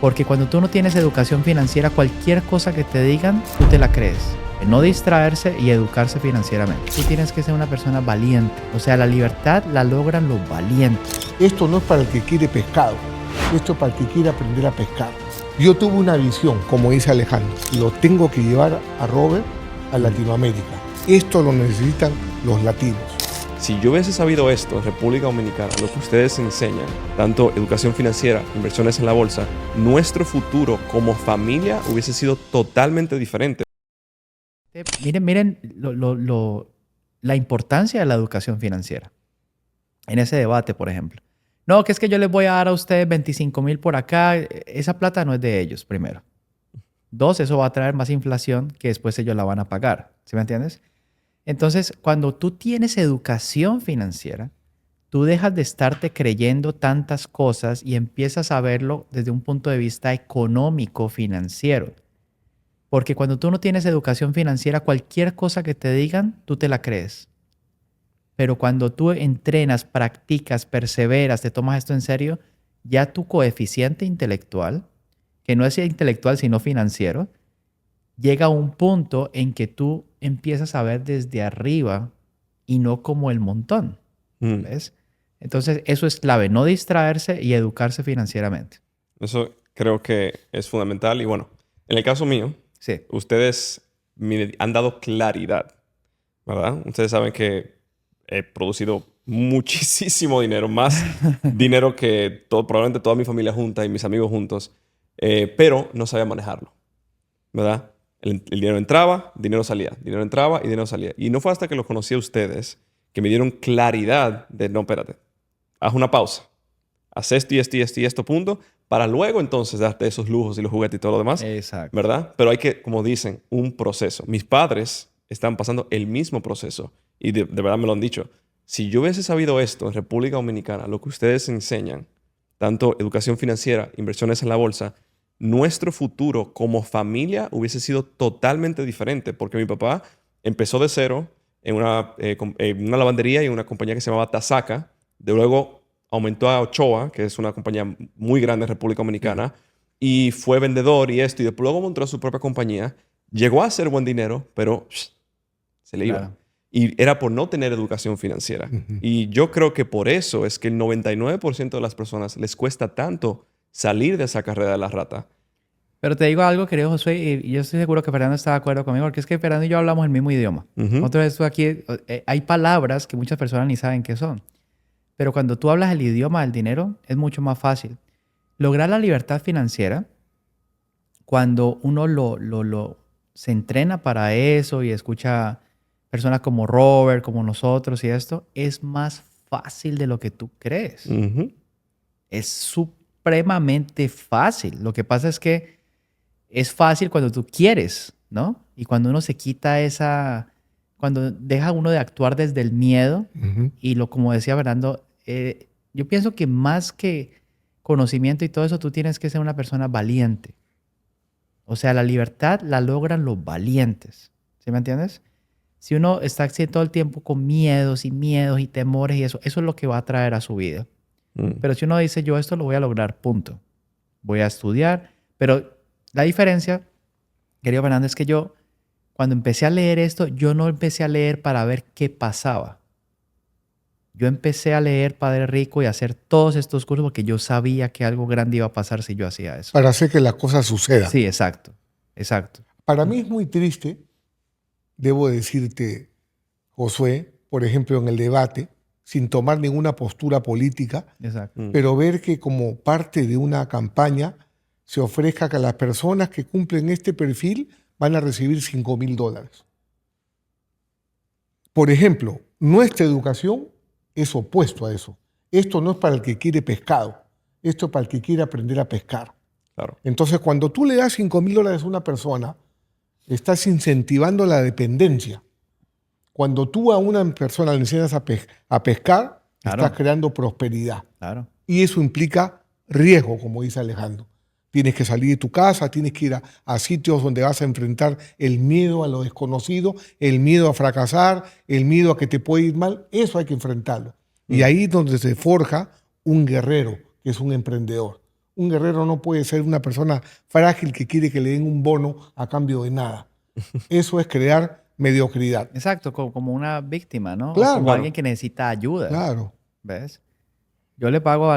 Porque cuando tú no tienes educación financiera, cualquier cosa que te digan, tú te la crees. No distraerse y educarse financieramente. Tú tienes que ser una persona valiente. O sea, la libertad la logran los valientes. Esto no es para el que quiere pescado. Esto es para el que quiere aprender a pescar. Yo tuve una visión, como dice Alejandro. Lo tengo que llevar a Robert a Latinoamérica. Esto lo necesitan los latinos. Si yo hubiese sabido esto en República Dominicana, lo que ustedes enseñan, tanto educación financiera, inversiones en la bolsa, nuestro futuro como familia hubiese sido totalmente diferente. Miren la importancia de la educación financiera. En ese debate, por ejemplo. No, que es que yo les voy a dar a ustedes 25,000 por acá. Esa plata no es de ellos, primero. Dos, eso va a traer más inflación que después ellos la van a pagar. ¿Sí me entiendes? Entonces, cuando tú tienes educación financiera, tú dejas de estarte creyendo tantas cosas y empiezas a verlo desde un punto de vista económico, financiero. Porque cuando tú no tienes educación financiera, cualquier cosa que te digan, tú te la crees. Pero cuando tú entrenas, practicas, perseveras, te tomas esto en serio, ya tu coeficiente intelectual, que no es intelectual sino financiero, llega a un punto en que tú empiezas a ver desde arriba y no como el montón. ¿Ves? Entonces, eso es clave, no distraerse y educarse financieramente. Eso creo que es fundamental. Y bueno, en el caso mío, Sí. ustedes me han dado claridad, ¿verdad? Ustedes saben que he producido muchísimo dinero, más dinero que probablemente toda mi familia junta y mis amigos juntos, pero no sabía manejarlo, ¿verdad? El dinero entraba, dinero salía, dinero entraba y dinero salía. Y no fue hasta que los conocí a ustedes que me dieron claridad de, no, espérate, haz una pausa, haz esto y esto y esto y esto, punto, para luego entonces darte esos lujos y los juguetes y todo lo demás. Exacto. ¿Verdad? Pero hay que, como dicen, un proceso. Mis padres están pasando el mismo proceso y de verdad me lo han dicho. Si yo hubiese sabido esto en República Dominicana, lo que ustedes enseñan, tanto educación financiera, inversiones en la bolsa, nuestro futuro como familia hubiese sido totalmente diferente, porque mi papá empezó de cero en una lavandería y una compañía que se llamaba Tasaca, de luego aumentó a Ochoa, que es una compañía muy grande en República Dominicana, y fue vendedor y esto, y después luego montó su propia compañía, llegó a hacer buen dinero, pero se le iba. Claro. Y era por no tener educación financiera. Y yo creo que por eso es que el 99% de las personas les cuesta tanto salir de esa carrera de la rata. Pero te digo algo, querido Josué, y yo estoy seguro que Fernando está de acuerdo conmigo, porque es que Fernando y yo hablamos el mismo idioma. Otra vez tú aquí, hay palabras que muchas personas ni saben qué son. Pero cuando tú hablas el idioma del dinero, es mucho más fácil. Lograr la libertad financiera, cuando uno se entrena para eso y escucha personas como Robert, como nosotros y esto, es más fácil de lo que tú crees. Es supremamente fácil. Lo que pasa es que es fácil cuando tú quieres, ¿no? Y cuando uno se quita cuando deja uno de actuar desde el miedo y como decía Fernando, yo pienso que más que conocimiento y todo eso, tú tienes que ser una persona valiente. O sea, la libertad la logran los valientes. ¿Sí me entiendes? Si uno está así todo el tiempo con miedos y temores y eso es lo que va a traer a su vida. Pero si uno dice, yo esto lo voy a lograr, punto. Voy a estudiar. Pero la diferencia, querido Fernando, es que yo, cuando empecé a leer esto, yo no empecé a leer para ver qué pasaba. Yo empecé a leer Padre Rico y a hacer todos estos cursos porque yo sabía que algo grande iba a pasar si yo hacía eso. Para hacer que las cosas sucedan. Sí, exacto. Exacto. Para mí es muy triste, debo decirte, Josué, por ejemplo, en el debate, sin tomar ninguna postura política, Exacto. pero ver que como parte de una campaña se ofrezca que las personas que cumplen este perfil van a recibir $5,000. Por ejemplo, nuestra educación es opuesto a eso. Esto no es para el que quiere pescado, esto es para el que quiere aprender a pescar. Claro. Entonces, cuando tú le das $5,000 a una persona, estás incentivando la dependencia. Cuando tú a una persona le enseñas a pescar, Claro. estás creando prosperidad. Claro. Y eso implica riesgo, como dice Alejandro. Tienes que salir de tu casa, tienes que ir a sitios donde vas a enfrentar el miedo a lo desconocido, el miedo a fracasar, el miedo a que te puede ir mal. Eso hay que enfrentarlo. Y ahí es donde se forja un guerrero, que es un emprendedor. Un guerrero no puede ser una persona frágil que quiere que le den un bono a cambio de nada. Eso es crear mediocridad. Exacto, como una víctima, ¿no? O Claro, como claro. alguien que necesita ayuda, Claro. ¿ves? Yo le pago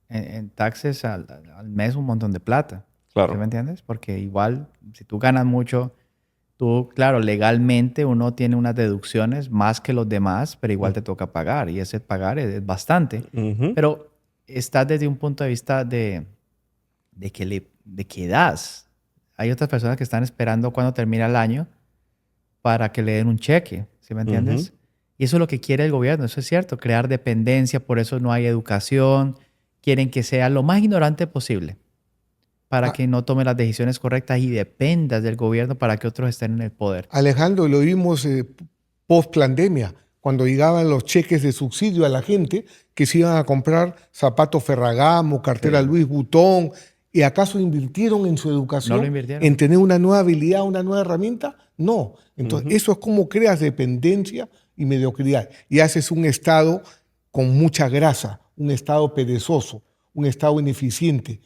en taxes al mes un montón de plata. Claro. ¿Sí me entiendes? Porque igual, si tú ganas mucho, tú, claro, legalmente uno tiene unas deducciones más que los demás, pero igual te toca pagar. Y ese pagar es bastante. Ujú. Pero estás desde un punto de vista de que das. Hay otras personas que están esperando cuando termina el año para que le den un cheque, ¿sí me entiendes? Y eso es lo que quiere el gobierno, eso es cierto, crear dependencia, por eso no hay educación, quieren que sea lo más ignorante posible para Ah. que no tome las decisiones correctas y dependas del gobierno para que otros estén en el poder. Alejandro, lo vimos post pandemia, cuando llegaban los cheques de subsidio a la gente que se iban a comprar zapatos Ferragamo, cartera Sí. Louis Vuitton. ¿Y acaso invirtieron en su educación? No lo invirtieron. ¿En tener una nueva habilidad, una nueva herramienta? No. Entonces, eso es como creas dependencia y mediocridad. Y haces un Estado con mucha grasa, un Estado perezoso, un Estado ineficiente,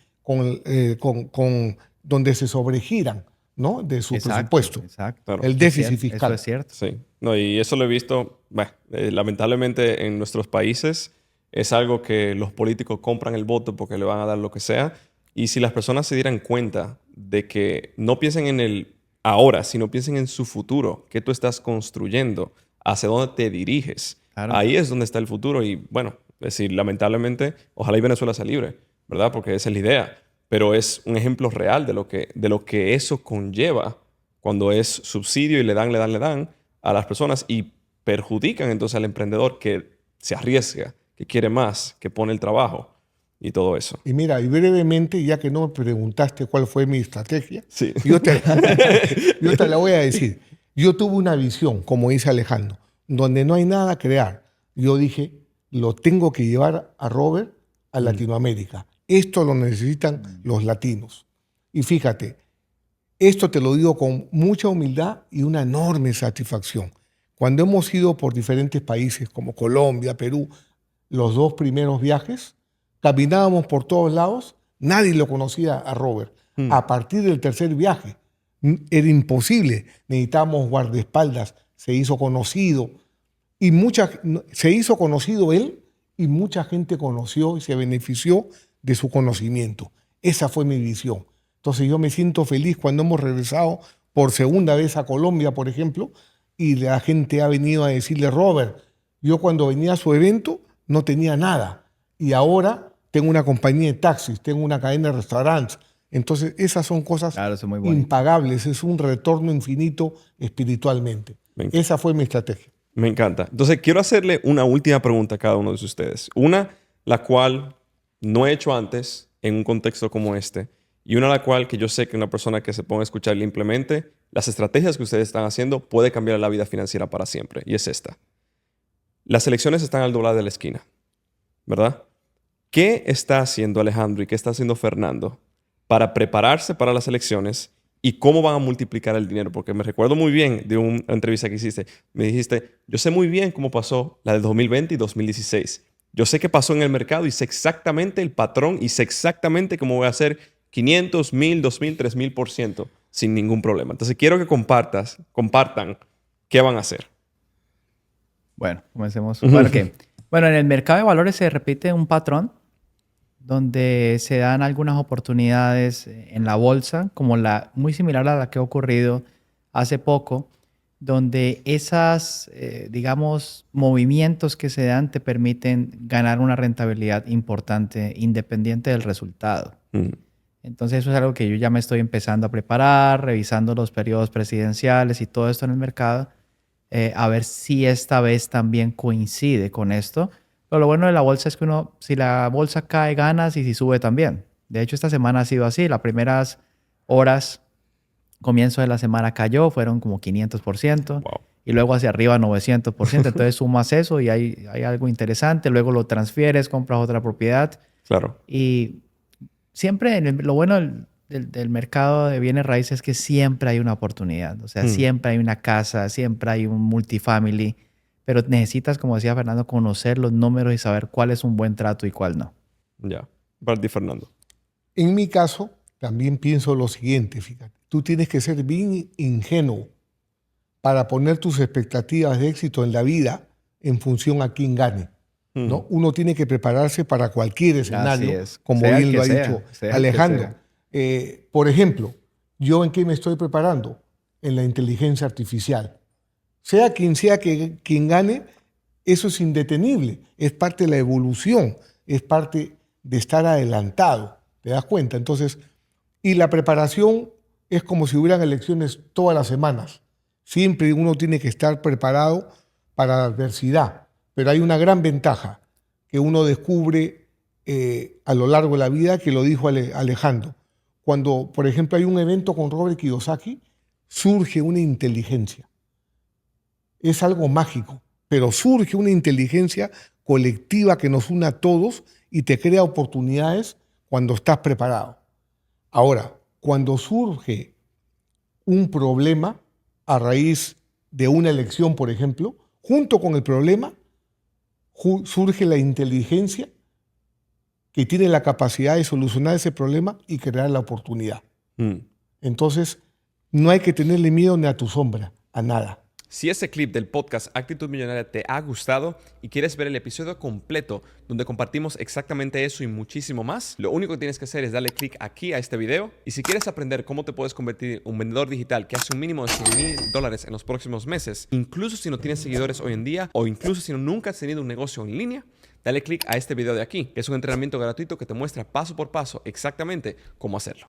donde se sobregiran, ¿no? De su presupuesto. Exacto. Claro. El déficit fiscal. Eso es cierto. Sí, no, y eso lo he visto, lamentablemente en nuestros países es algo que los políticos compran el voto porque le van a dar lo que sea. Y si las personas se dieran cuenta de que no piensen en el ahora, sino piensen en su futuro, qué tú estás construyendo, hacia dónde te diriges, Claro. ahí es donde está el futuro. Y bueno, es decir, lamentablemente, ojalá y Venezuela sea libre, ¿verdad? Porque esa es la idea. Pero es un ejemplo real de lo que eso conlleva cuando es subsidio y le dan a las personas y perjudican entonces al emprendedor que se arriesga, que quiere más, que pone el trabajo y todo eso. Y mira, y brevemente, ya que no me preguntaste cuál fue mi estrategia, Sí. yo te la voy a decir. Yo tuve una visión, como dice Alejandro, donde no hay nada a crear. Yo dije, lo tengo que llevar a Robert a Latinoamérica. Esto lo necesitan los latinos. Y fíjate, esto te lo digo con mucha humildad y una enorme satisfacción. Cuando hemos ido por diferentes países como Colombia, Perú, los 2 primeros viajes, caminábamos por todos lados, nadie lo conocía a Robert. A partir del tercer viaje, era imposible. Necesitábamos guardaespaldas, se hizo conocido. Y se hizo conocido él y mucha gente conoció y se benefició de su conocimiento. Esa fue mi visión. Entonces yo me siento feliz cuando hemos regresado por segunda vez a Colombia, por ejemplo, y la gente ha venido a decirle, Robert, yo cuando venía a su evento no tenía nada y ahora tengo una compañía de taxis, tengo una cadena de restaurantes. Entonces esas son cosas Claro, eso es muy bonito. impagables, es un retorno infinito espiritualmente. Esa fue mi estrategia. Me encanta. Entonces, quiero hacerle una última pregunta a cada uno de ustedes. Una, la cual no he hecho antes en un contexto como este. Y una, la cual que yo sé que una persona que se ponga a escuchar y la implemente, las estrategias que ustedes están haciendo puede cambiar la vida financiera para siempre. Y es esta. Las elecciones están al doblar de la esquina, ¿verdad? ¿Qué está haciendo Alejandro y qué está haciendo Fernando para prepararse para las elecciones? ¿Y cómo van a multiplicar el dinero? Porque me recuerdo muy bien de una entrevista que hiciste. Me dijiste, yo sé muy bien cómo pasó la del 2020 y 2016. Yo sé qué pasó en el mercado y sé exactamente el patrón y sé exactamente cómo voy a hacer 500, 1000, 2000, 3000% sin ningún problema. Entonces quiero que compartan qué van a hacer. Bueno, comencemos. Bueno, en el mercado de valores se repite un patrón donde se dan algunas oportunidades en la bolsa, como muy similar a la que ha ocurrido hace poco, donde esas, digamos, movimientos que se dan te permiten ganar una rentabilidad importante independiente del resultado. Entonces eso es algo que yo ya me estoy empezando a preparar, revisando los periodos presidenciales y todo esto en el mercado, a ver si esta vez también coincide con esto. Pero lo bueno de la bolsa es que si la bolsa cae, ganas y si sube también. De hecho, esta semana ha sido así. Las primeras horas, comienzo de la semana cayó, fueron como 500%. Wow. Y luego hacia arriba 900%. Entonces sumas eso y hay algo interesante. Luego lo transfieres, compras otra propiedad. Claro. Y siempre lo bueno del mercado de bienes raíces es que siempre hay una oportunidad. O sea, siempre hay una casa, siempre hay un multifamily. Pero necesitas, como decía Fernando, conocer los números y saber cuál es un buen trato y cuál no. Ya. Para ti, Fernando. En mi caso, también pienso lo siguiente, fíjate. Tú tienes que ser bien ingenuo para poner tus expectativas de éxito en la vida en función a quién gane, ¿no? Uno tiene que prepararse para cualquier escenario, como Sea el bien que lo ha sea, dicho sea el que Alejandro. sea. Por ejemplo, ¿yo en qué me estoy preparando? En la inteligencia artificial. Sea quien gane, eso es indetenible, es parte de la evolución, es parte de estar adelantado, ¿te das cuenta? Entonces, y la preparación es como si hubieran elecciones todas las semanas. Siempre uno tiene que estar preparado para la adversidad, pero hay una gran ventaja que uno descubre a lo largo de la vida, que lo dijo Alejandro. Cuando, por ejemplo, hay un evento con Robert Kiyosaki, surge una inteligencia. Es algo mágico, pero surge una inteligencia colectiva que nos une a todos y te crea oportunidades cuando estás preparado. Ahora, cuando surge un problema a raíz de una elección, por ejemplo, junto con el problema surge la inteligencia que tiene la capacidad de solucionar ese problema y crear la oportunidad. Entonces, no hay que tenerle miedo ni a tu sombra, a nada. Si este clip del podcast Actitud Millonaria te ha gustado y quieres ver el episodio completo donde compartimos exactamente eso y muchísimo más, lo único que tienes que hacer es darle clic aquí a este video. Y si quieres aprender cómo te puedes convertir en un vendedor digital que hace un mínimo de $100,000 en los próximos meses, incluso si no tienes seguidores hoy en día o incluso si nunca has tenido un negocio en línea, dale clic a este video de aquí, que es un entrenamiento gratuito que te muestra paso por paso exactamente cómo hacerlo.